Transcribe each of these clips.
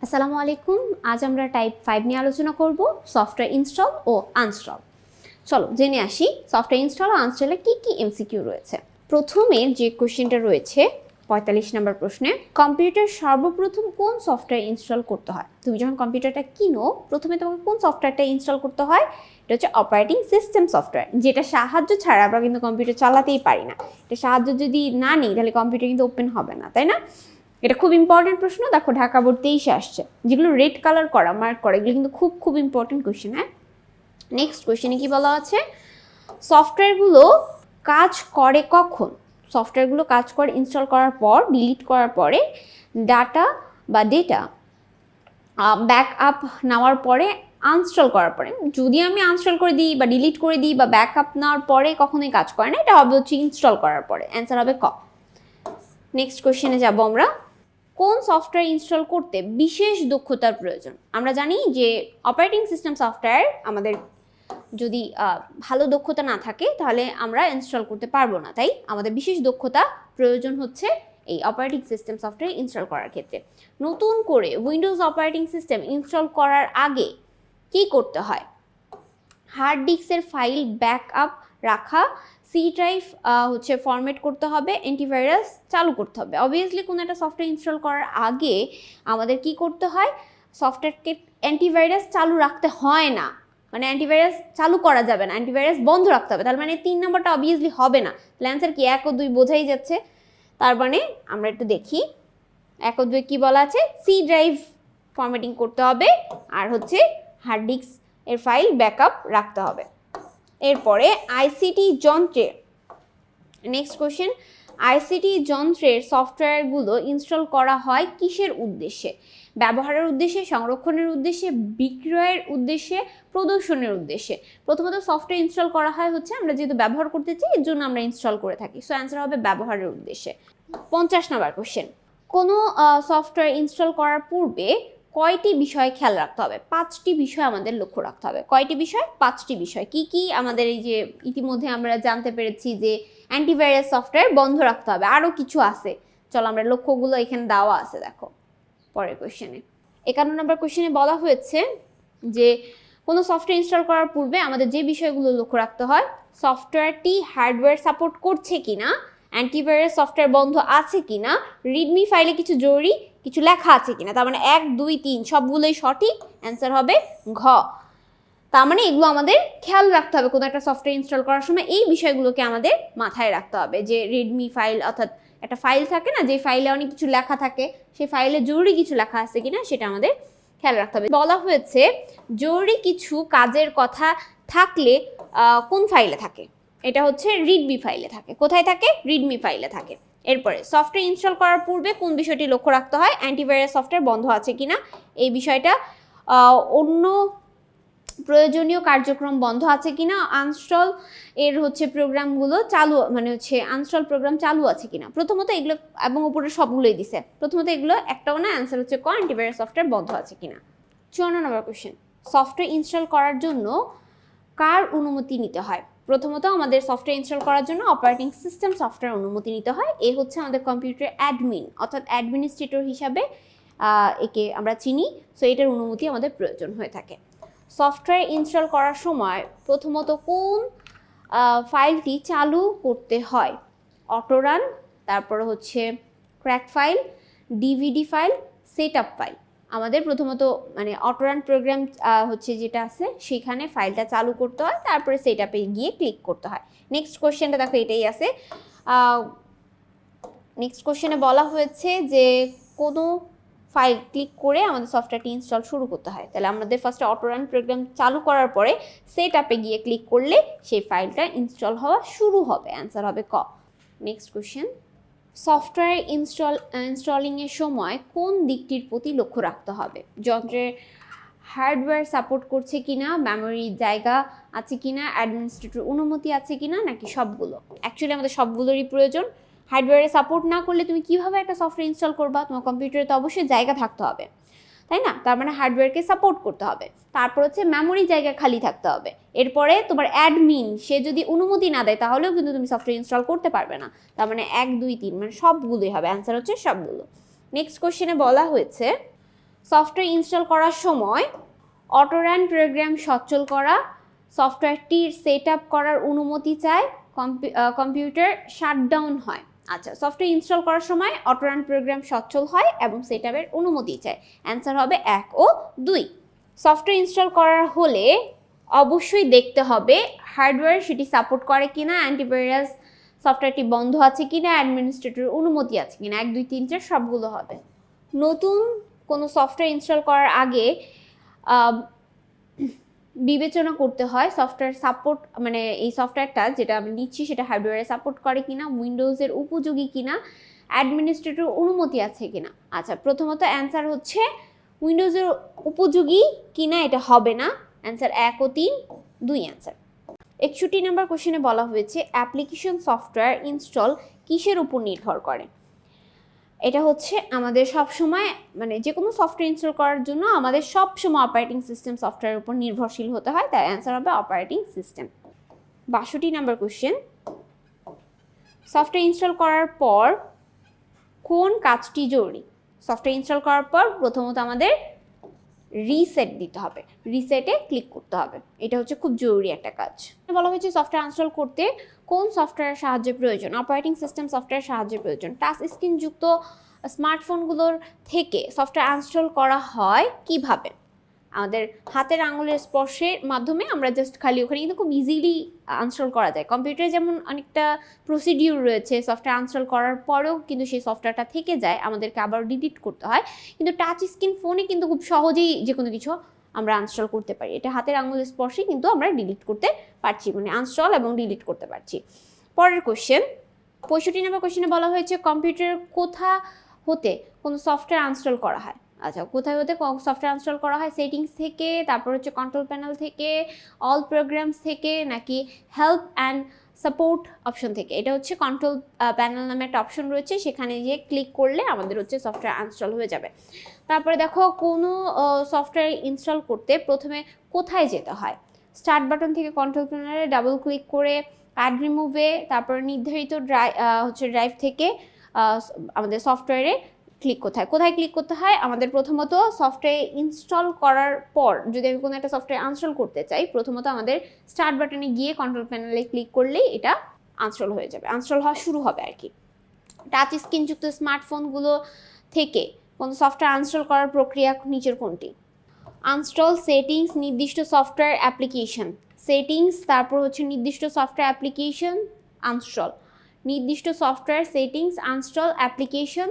আসসালামু আলাইকুম। আজ আমরা টাইপ 5 নিয়ে আলোচনা করব সফটওয়্যার ইনস্টল ও আনস্টল। চলো জেনে আসি সফটওয়্যার ইনস্টল ও আনস্টলে কি কি এমসিকিউ রয়েছে। প্রথমে যে কোশ্চেনটা রয়েছে 45 নম্বর প্রশ্নে, কম্পিউটার সর্বপ্রথম কোন সফটওয়্যার ইনস্টল করতে হয়? তুমি যখন কম্পিউটারটা কিনো প্রথমে তোমাকে কোন সফটওয়্যারটা ইনস্টল করতে হয়? এটা হচ্ছে অপারেটিং সিস্টেম সফটওয়্যার, যেটা সাহায্য ছাড়া আমরা কিন্তু কম্পিউটার চালাতেই পারি না। এটা সাহায্য যদি না নিই তাহলে কম্পিউটার কিন্তু ওপেন হবে না, তাই না? এটা খুব ইম্পর্টেন্ট প্রশ্ন। দেখো ঢাকা বোর্ড 23 আসছে, যেগুলো রেড কালার করা মার্ক করা, এগুলো কিন্তু খুব খুব ইম্পর্টেন্ট কোয়েশ্চেন। হ্যাঁ, নেক্সট কোয়েশ্চেনে কি বলা আছে, সফটওয়্যারগুলো কাজ করে কখন? সফটওয়্যারগুলো কাজ করে ইনস্টল করার পর, ডিলিট করার পরে, ডাটা বা ডেটা ব্যাক আপ নেওয়ার পরে, আনস্টল করার পরে। যদি আমি আনস্টল করে দিই বা ডিলিট করে দিই বা ব্যাক আপ নেওয়ার পরে কখনোই কাজ করে না, এটা হবে হচ্ছে ইনস্টল করার পরে। অ্যান্সার হবে ক। নেক্সট কোয়েশ্চেনে যাব আমরা, কোন সফটওয়্যার ইনস্টল করতে বিশেষ দক্ষতার প্রয়োজন? আমরা জানি যে অপারেটিং সিস্টেম সফটওয়্যার আমাদের যদি ভালো দক্ষতা না থাকে তাহলে আমরা ইনস্টল করতে পারবো না, তাই আমাদের বিশেষ দক্ষতা প্রয়োজন হচ্ছে এই অপারেটিং সিস্টেম সফটওয়্যার ইনস্টল করার ক্ষেত্রে। নতুন করে উইন্ডোজ অপারেটিং সিস্টেম ইনস্টল করার আগে কি করতে হয়? হার্ড ডিস্কের ফাইল ব্যাক আপ রাখা, সি ড্রাইভ হচ্ছে ফরম্যাট করতে হবে, অ্যান্টিভাইরাস চালু করতে হবে। অবভিয়াসলি কোনো একটা সফটওয়্যার ইনস্টল করার আগে আমাদের কি করতে হয়? সফটওয়্যারকে অ্যান্টিভাইরাস চালু রাখতে হয় না, মানে অ্যান্টিভাইরাস চালু করা যাবে না, অ্যান্টিভাইরাস বন্ধ রাখতে হবে। তার মানে 3 নম্বরটা অবভিয়াসলি হবে না। তাহলে অ্যান্সার কি? 1 ও 2 বোঝাই যাচ্ছে। তার মানে আমরা একটু দেখি 1 ও 2 কি বলা আছে, সি ড্রাইভ ফরম্যাটিং করতে হবে আর হচ্ছে হার্ড ডিস্ক এর ফাইল ব্যাকআপ রাখতে হবে। এরপরে আইসিটি যন্ত্রের, নেক্সট কোশ্চেন, আইসিটি যন্ত্রের সফটওয়্যারগুলো ইনস্টল করা হয় কিসের উদ্দেশ্যে? ব্যবহারের উদ্দেশ্যে, সংরক্ষণের উদ্দেশ্যে, বিক্রয়ের উদ্দেশ্যে, প্রদর্শনের উদ্দেশ্যে। প্রথমত সফটওয়্যার ইনস্টল করা হয় হচ্ছে আমরা যেহেতু ব্যবহার করতে চাই এর জন্য আমরা ইনস্টল করে থাকি। সো অ্যান্সার হবে ব্যবহারের উদ্দেশ্যে। 50 নম্বর কোশ্চেন, কোনো সফটওয়্যার ইনস্টল করার পূর্বে কয়টি বিষয় খেয়াল রাখতে হবে? 5টি বিষয় আমাদের লক্ষ্য রাখতে হবে। কয়টি বিষয়? 5টি বিষয়। কি কি? আমাদের এই যে ইতিমধ্যে আমরা জানতে পেরেছি যে অ্যান্টিভাইরাস সফটওয়্যার বন্ধ রাখতে হবে, আরও কিছু আছে। চলো আমরা লক্ষ্যগুলো এখানে দেওয়া আছে, দেখো পরের কোশ্চেনে। 51 নম্বর কোশ্চেনে বলা হয়েছে যে কোনো সফটওয়্যার ইনস্টল করার পূর্বে আমাদের যে বিষয়গুলো লক্ষ্য রাখতে হয়, সফটওয়্যারটি হার্ডওয়্যার সাপোর্ট করছে কিনা, অ্যান্টিভাইরাস সফটওয়্যার বন্ধ আছে কিনা, রিডমি ফাইলে কিছু জরুরি কিছু লেখা আছে কিনা। তার মানে 1, 2, 3 সবগুলোই সঠিক। অ্যান্সার হবে ঘ। তার মানে এগুলো আমাদের খেয়াল রাখতে হবে কোনো একটা সফটওয়্যার ইনস্টল করার সময়। এই বিষয়গুলোকে আমাদের মাথায় রাখতে হবে যে রিডমি ফাইল, অর্থাৎ একটা ফাইল থাকে না যে ফাইলে অনেক কিছু লেখা থাকে, সেই ফাইলে জরুরি কিছু লেখা আছে কিনা সেটা আমাদের খেয়াল রাখতে হবে। বলা হয়েছে জরুরি কিছু কাজের কথা থাকলে কোন ফাইলে থাকে? এটা হচ্ছে রিডমি ফাইলে থাকে। কোথায় থাকে? রিডমি ফাইলে থাকে। এরপরে সফটওয়্যার ইনস্টল করার পূর্বে কোন বিষয়টি লক্ষ্য রাখতে হয়? অ্যান্টিভাইরাস সফটওয়্যার বন্ধ আছে কিনা, এই বিষয়টা। অন্য প্রয়োজনীয় কার্যক্রম বন্ধ আছে কিনা, আনস্টল এর হচ্ছে প্রোগ্রামগুলো চালু, মানে হচ্ছে আনস্টল প্রোগ্রাম চালু আছে কিনা। প্রথমত এগুলো এবং উপরে সবগুলোই দিছে, প্রথমত এগুলো একটাও না। অ্যান্সার হচ্ছে ক, অ্যান্টিভাইরাস সফটওয়্যার বন্ধ আছে কিনা। 54 নম্বর কোশ্চেন, সফটওয়্যার ইনস্টল করার জন্য কার অনুমতি নিতে হয়? প্রথমত আমাদের সফটওয়্যার ইনস্টল করার জন্য অপারেটিং সিস্টেম সফটওয়্যার অনুমতি নিতে হয়। এ হচ্ছে আমাদের কম্পিউটার অ্যাডমিন, অর্থাৎ অ্যাডমিনিস্ট্রেটর হিসাবে একে আমরা চিনি। সো এটার অনুমতি আমাদের প্রয়োজন হয়ে থাকে। সফটওয়্যার ইনস্টল করার সময় প্রথমত কোন ফাইলটি চালু করতে হয়? অটোরান, তারপর হচ্ছে crack file, DVD file, setup file. আমাদের প্রথমত মানে অটোরান প্রোগ্রাম হচ্ছে যেটা আছে সেখানে ফাইলটা চালু করতে হয়, তারপরে সেটআপে গিয়ে ক্লিক করতে হয়। নেক্সট কোশ্চেনটা দেখো এটাই আছে। নেক্সট কোশ্চেনে বলা হয়েছে যে কোনো ফাইল ক্লিক করে আমাদের সফটওয়্যারটি ইনস্টল শুরু করতে হয়। তাহলে আমাদের ফার্স্টে অটোরান প্রোগ্রাম চালু করার পরে সেটআপে গিয়ে ক্লিক করলে সেই ফাইলটা ইনস্টল হওয়া শুরু হবে। অ্যান্সার হবে ক। নেক্সট কোশ্চেন, সফটওয়্যার ইনস্টলিংয়ের সময় কোন দিকটির প্রতি লক্ষ্য রাখতে হবে? যন্ত্রের হার্ডওয়্যার সাপোর্ট করছে কিনা, মেমোরির জায়গা আছে কিনা, অ্যাডমিনিস্ট্রেটর অনুমতি আছে কিনা, নাকি সবগুলো? অ্যাকচুয়ালি আমাদের সবগুলোরই প্রয়োজন। হার্ডওয়্যারে সাপোর্ট না করলে তুমি কিভাবে একটা সফটওয়্যার ইনস্টল করবা? তোমার কম্পিউটারে তো অবশ্যই জায়গা থাকতে হবে, তাই না? তার মানে হার্ডওয়্যারকে সাপোর্ট করতে হবে। তারপর হচ্ছে মেমোরি জায়গা খালি থাকতে হবে। এরপরে তোমার অ্যাডমিন সে যদি অনুমতি না দেয় তাহলেও কিন্তু তুমি সফটওয়্যার ইনস্টল করতে পারবে না। তার মানে 1, 2, 3 মানে সবগুলোই হবে। অ্যান্সার হচ্ছে সবগুলো। নেক্সট কোশ্চেনে বলা হয়েছে সফটওয়্যার ইনস্টল করার সময় অটো রান প্রোগ্রাম সচল করা, সফটওয়্যারটির সেট আপ করার অনুমতি চায়, কম্পিউটার শাটডাউন হয়। আচ্ছা, সফটওয়্যার ইনস্টল করার সময় অটো রান প্রোগ্রাম সচল হয় এবং সেট আপের অনুমতি চায়। অ্যান্সার হবে 1 ও 2। সফটওয়্যার ইনস্টল করার হলে অবশ্যই দেখতে হবে হার্ডওয়্যার সেটি সাপোর্ট করে কিনা, অ্যান্টিভাইরাস সফটওয়্যারটি বন্ধ আছে কিনা, অ্যাডমিনিস্ট্রেটরের অনুমতি আছে কিনা, 1 2 3 4 সবগুলো হবে। নতুন কোনো সফটওয়্যার ইনস্টল করার আগে বিবেচনা করতে হয় সফটওয়্যার সাপোর্ট, মানে এই সফটওয়্যারটা যেটা আমি নিচ্ছি সেটা হার্ডওয়্যারে সাপোর্ট করে কিনা, উইন্ডোজের উপযোগী কিনা, অ্যাডমিনিস্ট্রেটর অনুমতি আছে কিনা। আচ্ছা, প্রথমত অ্যান্সার হচ্ছে উইন্ডোজের উপযোগী কিনা, এটা হবে না। অ্যান্সার 1 ও 3, 2 অ্যান্সার। 61 নম্বর কোশ্চেনে বলা হয়েছে অ্যাপ্লিকেশন সফটওয়্যার ইনস্টল কিসের উপর নির্ভর করে। এটা হচ্ছে আমাদের সব সময়, মানে যে কোনো সফটওয়্যার ইনস্টল করার জন্য আমাদের সব সময় অপারেটিং সিস্টেম সফটওয়্যারের উপর নির্ভরশীল হতে হয়, তার অ্যান্সার হবে অপারেটিং সিস্টেম। 62 নম্বর কোশ্চেন, সফটওয়্যার ইনস্টল করার পর কোন কাজটি জরুরি। সফটওয়্যার ইনস্টল করার পর প্রথমত আমাদের রিসেট দিতে হবে, রিসেটে ক্লিক করতে হবে, এটা হচ্ছে খুব জরুরি একটা কাজ। বলা হয়েছে সফটওয়্যার ইনস্টল করতে কোন সফটওয়্যারের সাহায্যের প্রয়োজন। অপারেটিং সিস্টেম সফটওয়্যার সাহায্যের প্রয়োজন। টাচ স্ক্রিনযুক্ত স্মার্টফোনগুলোর থেকে সফটওয়্যার ইনস্টল করা হয় কিভাবে। আমাদের হাতের আঙুলের স্পর্শের মাধ্যমে আমরা জাস্ট খালি ওখানে কিন্তু খুব ইজিলি ইনস্টল করা যায়। কম্পিউটারে যেমন অনেকটা প্রসিডিউর রয়েছে, সফটওয়্যার ইনস্টল করার পরেও কিন্তু সেই সফটওয়্যারটা থেকে যায়, আমাদেরকে আবার ডিলিট করতে হয়, কিন্তু টাচ স্ক্রিন ফোনে কিন্তু খুব সহজেই যে কোনো কিছু আমরা ইনস্টল করতে পারি। এটা হাতের আঙুলের স্পর্শে কিন্তু আমরা ডিলিট করতে পারছি, মানে ইনস্টল এবং ডিলিট করতে পারছি। পরের কোশ্চেন, 65 নম্বর কোশ্চেনে বলা হয়েছে কম্পিউটার কোথা হতে কোনো সফটওয়্যার ইনস্টল করা হয়। আচ্ছা, কোথায় হতে সফটওয়্যার ইনস্টল করা হয়, সেটিংস থেকে, তারপর হচ্ছে কন্ট্রোল প্যানেল থেকে, অল প্রোগ্রামস থেকে, নাকি হেল্প অ্যান্ড সাপোর্ট অপশন থেকে। এটা হচ্ছে কন্ট্রোল প্যানেল নামে একটা অপশন রয়েছে, সেখানে গিয়ে ক্লিক করলে আমাদের হচ্ছে সফটওয়্যার ইনস্টল হয়ে যাবে। তারপরে দেখো কোনো সফটওয়্যার ইনস্টল করতে প্রথমে কোথায় যেতে হয়। স্টার্ট বাটন থেকে কন্ট্রোল প্যানেলে ডাবল ক্লিক করে অ্যাড রিমুভে, তারপর নির্ধারিত ড্রাইভ থেকে আমাদের সফটওয়্যারে ক্লিক কোথায় ক্লিক করতে হয়। আমাদের প্রথমত সফটওয়্যার ইনস্টল করার পর যদি আমি কোনো একটা সফটওয়্যার ইনস্টল করতে চাই, প্রথমত আমাদের স্টার্ট বাটনে গিয়ে কন্ট্রোল প্যানেলে ক্লিক করলেই এটা ইনস্টল হয়ে যাবে, ইনস্টল হওয়া শুরু হবে আর কি। টাচ স্ক্রিনযুক্ত স্মার্টফোনগুলো থেকে কোনো সফটওয়্যার ইনস্টল করার প্রক্রিয়া নিচের কোনটি। ইনস্টল, সেটিংস, নির্দিষ্ট সফটওয়্যার অ্যাপ্লিকেশন। সেটিংস, তারপর হচ্ছে নির্দিষ্ট সফটওয়্যার অ্যাপ্লিকেশন, ইনস্টল। নির্দিষ্ট software, settings, install, application,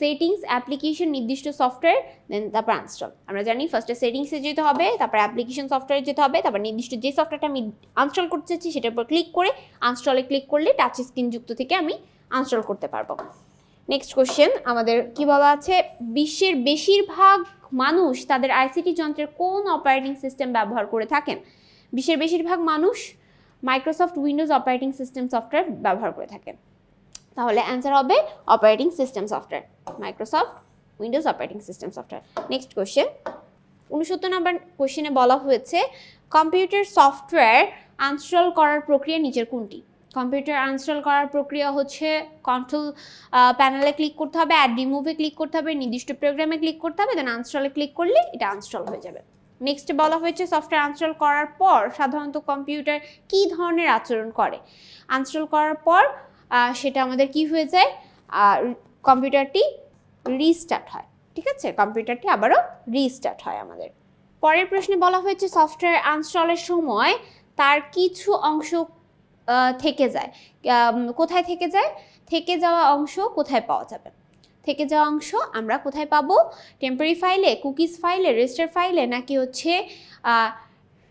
settings, application, নির্দিষ্ট সফটওয়্যার, দেন তারপর ইনস্টল। আমরা জানি ফার্স্টে সেটিংসে যেতে হবে, তারপর অ্যাপ্লিকেশন সফটওয়্যারে যেতে হবে, তারপর নির্দিষ্ট যে সফটওয়্যারটা আমি ইনস্টল করতে চাচ্ছি সেটার উপর ক্লিক করে ইনস্টলে ক্লিক করলে টাচ স্ক্রিনযুক্ত থেকে আমি ইনস্টল করতে পারবো। নেক্সট কোশ্চেন আমাদের কি বলা আছে, বিশ্বের বেশিরভাগ মানুষ তাদের আইসিটি যন্ত্রের কোন অপারেটিং সিস্টেম ব্যবহার করে থাকেন। বিশ্বের বেশিরভাগ মানুষ Microsoft Windows operating system software ব্যবহার করে থাকেন। তাহলে অ্যান্সার হবে operating system software, Microsoft Windows operating system software. Next question, 69 নম্বর কোশ্চেনে বলা হয়েছে কম্পিউটার সফটওয়্যার ইনস্টল করার প্রক্রিয়া নিচের কোনটি। কম্পিউটার ইনস্টল করার প্রক্রিয়া হচ্ছে কন্ট্রোল প্যানেলে ক্লিক করতে হবে, অ্যাড রিমুভে ক্লিক করতে হবে, নির্দিষ্ট প্রোগ্রামে ক্লিক করতে হবে, দেন ইনস্টলে ক্লিক করলে এটা ইনস্টল হয়ে যাবে। নেক্সট বলা হয়েছে সফটওয়্যার ইনস্টল করার পর সাধারণত কম্পিউটার কী ধরনের আচরণ করে। ইনস্টল করার পর সেটা আমাদের কি হয়ে যায়, কম্পিউটারটি রিস্টার্ট হয়। ঠিক আছে, কম্পিউটারটি আবারও রিস্টার্ট হয় আমাদের। পরের প্রশ্নে বলা হয়েছে সফটওয়্যার ইনস্টলের সময় তার কিছু অংশ থেকে যায়। কোথায় থেকে যায়, থেকে যাওয়া অংশ কোথায় পাওয়া যাবে। থেকে যাওয়া অংশ আমরা কোথায় পাবো, টেম্পোরারি ফাইলে, কুকিজ ফাইলে, রেজিস্টার ফাইলে, নাকি হচ্ছে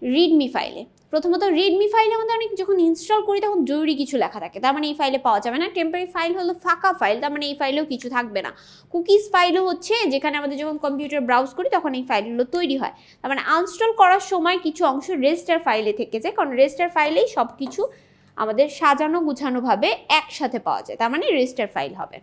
রিডমি ফাইলে। প্রথমত রিডমি ফাইলে আমাদের অনেক যখন ইনস্টল করি তখন জরুরি কিছু লেখা থাকে, তার মানে এই ফাইলে পাওয়া যাবে না। টেম্পোরারি ফাইল হলো ফাঁকা ফাইল, তার মানে এই ফাইলেও কিছু থাকবে না। কুকিজ ফাইলও হচ্ছে যেখানে আমাদের যখন কম্পিউটার ব্রাউজ করি তখন এই ফাইলগুলো তৈরি হয়, তার মানে ইনস্টল করার সময় কিছু অংশ রেজিস্টার ফাইলে থেকে যায়, কারণ রেজিস্টার ফাইলেই সব কিছু আমাদের সাজানো গুছানোভাবে একসাথে পাওয়া যায়, তার মানে রেজিস্টার ফাইল হবে।